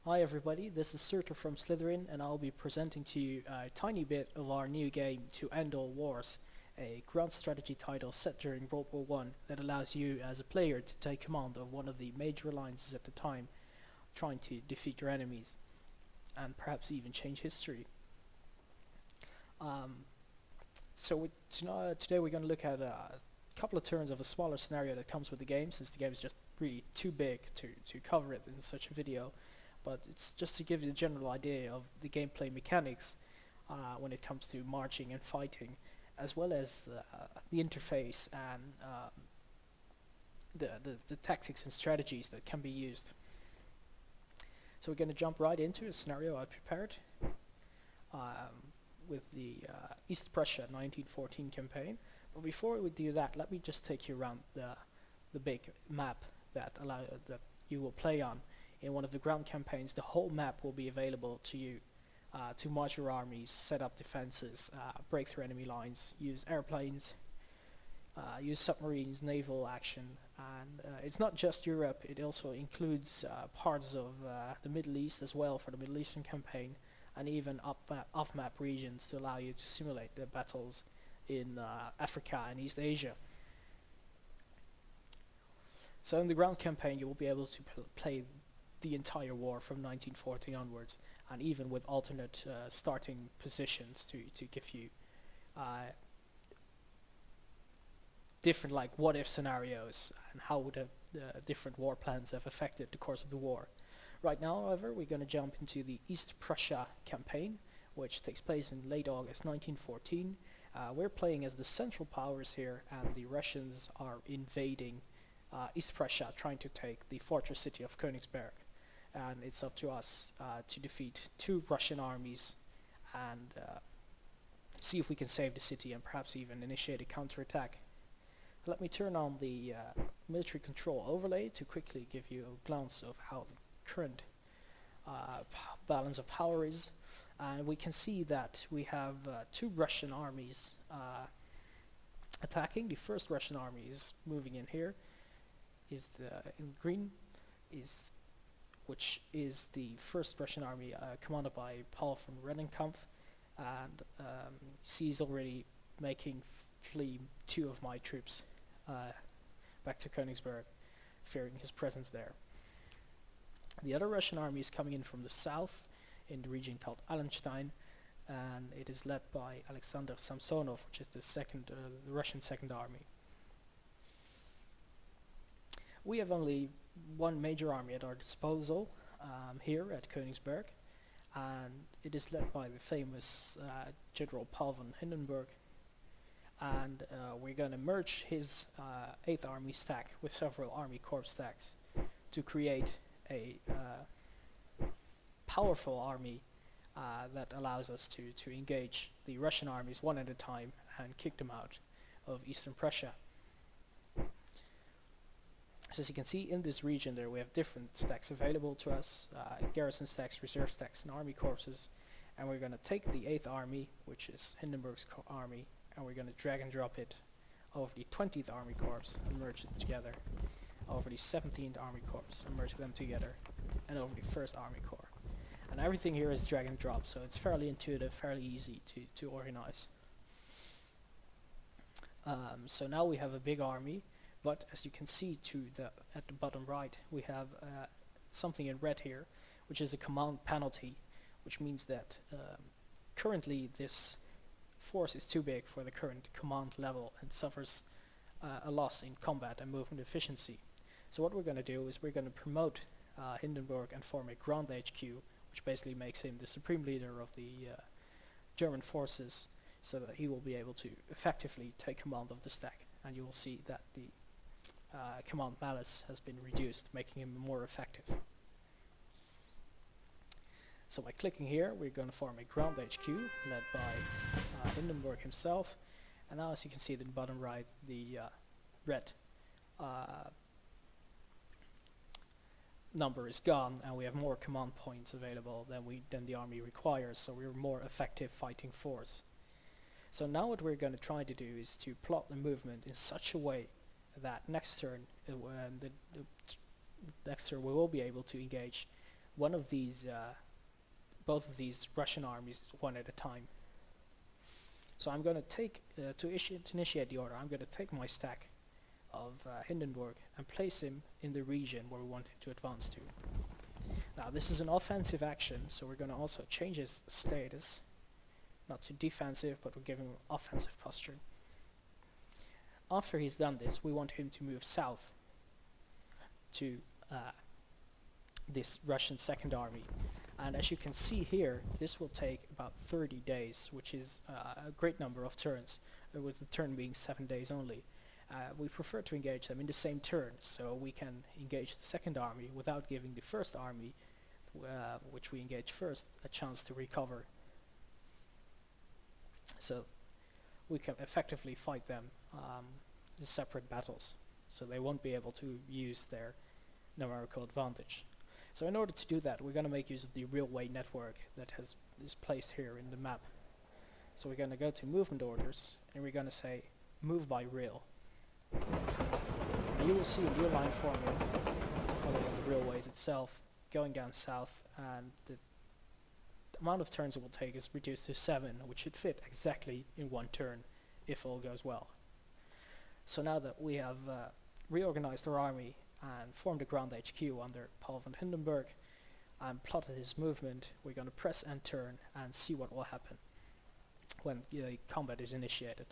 Hi everybody, this is Surtur from Slytherin and I'll be presenting to you a tiny bit of our new game To End All Wars, a grand strategy title set during World War One that allows you as a player to take command of one of the major alliances at the time, trying to defeat your enemies and perhaps even change history. Um, Today we're going to look at a couple of turns of a smaller scenario that comes with the game, since the game is just really too big to cover it in such a video. But it's just to give you a general idea of the gameplay mechanics when it comes to marching and fighting, as well as the interface and the tactics and strategies that can be used. So we're going to jump right into a scenario I prepared with the East Prussia 1914 campaign. But before we do that, let me just take you around the big map that you will play on. In one of the ground campaigns, the whole map will be available to you to march your armies, set up defenses, break through enemy lines, use airplanes, use submarines, naval action, and it's not just Europe, it also includes parts of the Middle East as well for the Middle Eastern campaign, and even off-map regions to allow you to simulate the battles in Africa and East Asia. So in the ground campaign you will be able to play the entire war from 1914 onwards, and even with alternate starting positions to give you different what-if scenarios and how would different war plans have affected the course of the war. Right now, however, we're going to jump into the East Prussia campaign, which takes place in late August 1914. We're playing as the Central Powers here, and the Russians are invading East Prussia, trying to take the fortress city of Königsberg. And it's up to us to defeat two Russian armies and see if we can save the city and perhaps even initiate a counterattack. Let me turn on the military control overlay to quickly give you a glance of how the current balance of power is. And we can see that we have two Russian armies attacking. The first Russian army is moving in here, in green, which is the first Russian army commanded by Paul von Rennenkampf, and he's already making flee two of my troops back to Königsberg, fearing his presence there. The other Russian army is coming in from the south, in the region called Allenstein, and it is led by Alexander Samsonov, which is the Russian Second Army. We have only one major army at our disposal here at Königsberg, and it is led by the famous General Paul von Hindenburg, and we're going to merge his 8th Army stack with several Army Corps stacks to create a powerful army that allows us to engage the Russian armies one at a time and kick them out of Eastern Prussia. So as you can see, in this region there we have different stacks available to us, garrison stacks, reserve stacks, and army corpses, and we're going to take the 8th Army, which is Hindenburg's army, and we're going to drag and drop it over the 20th Army Corps and merge it together, over the 17th Army Corps and merge them together, and over the 1st Army Corps. And everything here is drag and drop, so it's fairly intuitive, fairly easy to organize. So now we have a big army, but as you can see at the bottom right, we have something in red here, which is a command penalty, which means that currently this force is too big for the current command level and suffers a loss in combat and movement efficiency. So what we're going to do is we're going to promote Hindenburg and form a ground HQ, which basically makes him the supreme leader of the German forces, so that he will be able to effectively take command of the stack, and you will see that the command malice has been reduced, making him more effective. So by clicking here, we're going to form a ground HQ led by Hindenburg himself, and now as you can see at the bottom right, the red number is gone, and we have more command points available than the army requires, so we're a more effective fighting force. So now what we're going to try to do is to plot the movement in such a way that next turn, we will be able to engage one of these, both of these Russian armies one at a time. So I'm going to take, to initiate the order, I'm going to take my stack of Hindenburg and place him in the region where we want him to advance to. Now this is an offensive action, so we're going to also change his status, not to defensive, but we're giving him offensive posture. After he's done this, we want him to move south to this Russian Second Army. And as you can see here, this will take about 30 days, which is a great number of turns, with the turn being 7 days only. We prefer to engage them in the same turn, so we can engage the Second Army without giving the First Army, which we engage first, a chance to recover. So we can effectively fight them in separate battles, so they won't be able to use their numerical advantage. So in order to do that, we're going to make use of the railway network that is placed here in the map. So we're going to go to movement orders, and we're going to say move by rail. And you will see a new line forming following the railways itself, going down south, and the amount of turns it will take is reduced to 7, which should fit exactly in one turn if all goes well. So now that we have reorganized our army and formed a ground HQ under Paul von Hindenburg and plotted his movement, we're going to press and turn and see what will happen when combat is initiated.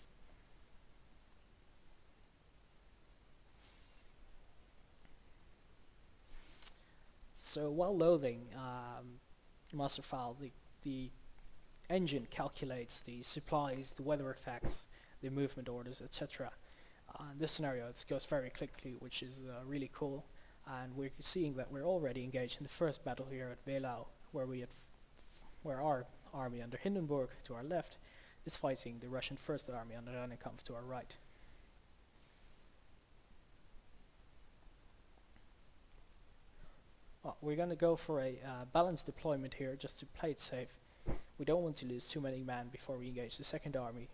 So while loading master file, the engine calculates the supplies, the weather effects, the movement orders, etc. In this scenario it goes very quickly, which is really cool, and we're seeing that we're already engaged in the first battle here at Wehlau, where our army under Hindenburg to our left is fighting the Russian First Army under Rennenkampf to our right. Well, we're going to go for a balanced deployment here just to play it safe. We don't want to lose too many men before we engage the Second Army,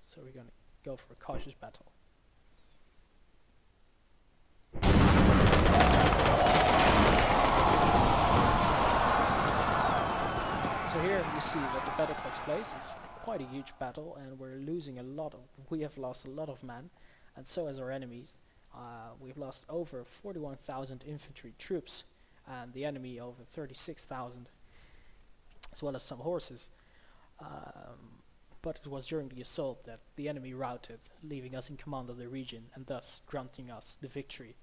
so we're going to go for a cautious battle. So here you see that the battle takes place. It's quite a huge battle, and we have lost a lot of men, and so has our enemies. We've lost over 41,000 infantry troops, and the enemy over 36,000, as well as some horses. But it was during the assault that the enemy routed, leaving us in command of the region and thus granting us the victory.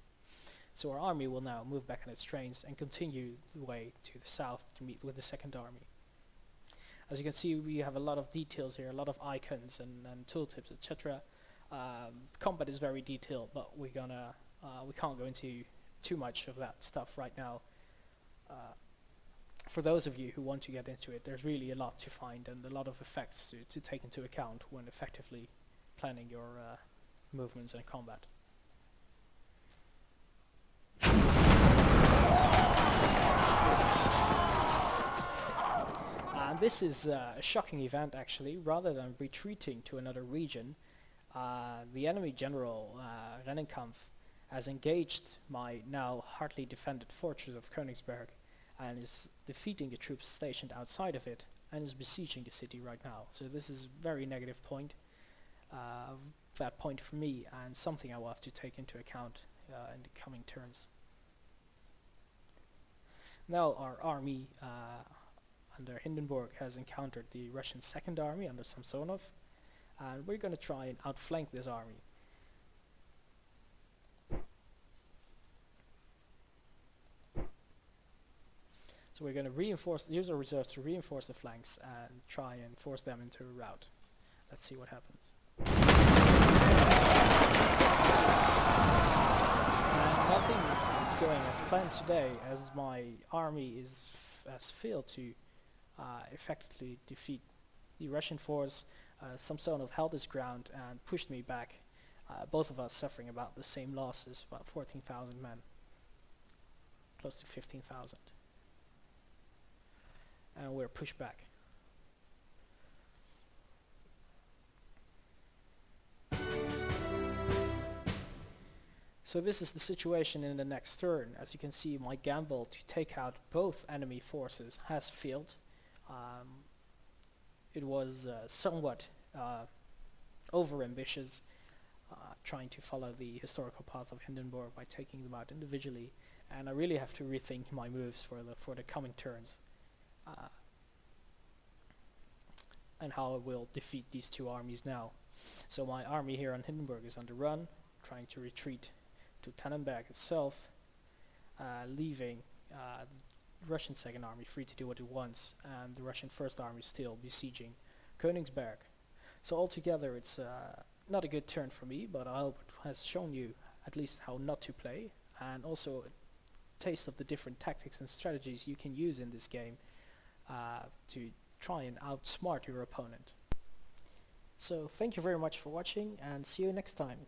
So our army will now move back on its trains and continue the way to the south to meet with the Second Army. As you can see, we have a lot of details here, a lot of icons and tooltips, etc. Combat is very detailed, but we can't go into too much of that stuff right now. For those of you who want to get into it, there's really a lot to find and a lot of effects to take into account when effectively planning your movements and combat. And this is a shocking event actually. Rather than retreating to another region, the enemy general Rennenkampf has engaged my now hardly defended fortress of Königsberg and is defeating the troops stationed outside of it and is besieging the city right now. So this is a very negative point, bad point for me, and something I will have to take into account in the coming turns. Now our army under Hindenburg has encountered the Russian Second Army under Samsonov, and we're going to try and outflank this army. So we're going to use our reserves to reinforce the flanks and try and force them into a rout. Let's see what happens. And nothing is going as planned today, as my army has failed to effectively defeat the Russian force. Samsonov held his ground and pushed me back, both of us suffering about the same losses, about 14,000 men, close to 15,000. And we're pushed back. So this is the situation in the next turn. As you can see, my gamble to take out both enemy forces has failed. It was somewhat over-ambitious, trying to follow the historical path of Hindenburg by taking them out individually, and I really have to rethink my moves for the coming turns, and how I will defeat these two armies now. So my army here on Hindenburg is on the run, trying to retreat to Tannenberg itself, leaving the Russian Second Army free to do what it wants, and the Russian First Army still besieging Königsberg. So altogether it's not a good turn for me, but I hope it has shown you at least how not to play, and also a taste of the different tactics and strategies you can use in this game to try and outsmart your opponent. So thank you very much for watching, and see you next time.